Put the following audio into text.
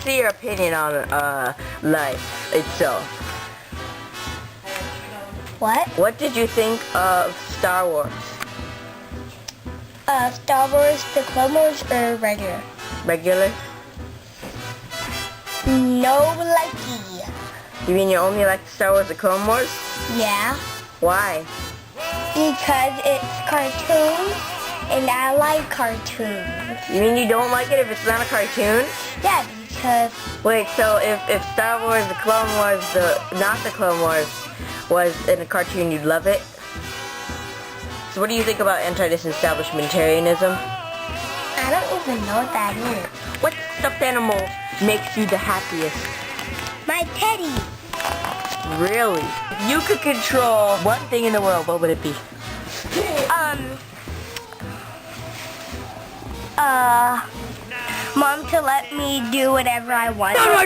see your opinion on life itself. What? What did you think of Star Wars? Star Wars, the Clone Wars, or regular? Regular? No likey. You mean you only like Star Wars the Clone Wars? Yeah. Why? Because it's cartoon, and I like cartoons. You mean you don't like it if it's not a cartoon? Yeah, because Wait, so if Star Wars the Clone Wars, not the Clone Wars, was in a cartoon, you'd love it? So what do you think about anti-disestablishmentarianism? I don't even know what that is. What stuffed animal makes you the happiest? My teddy. Really? If you could control one thing in the world, what would it be? Mom to let me do whatever I want. Not my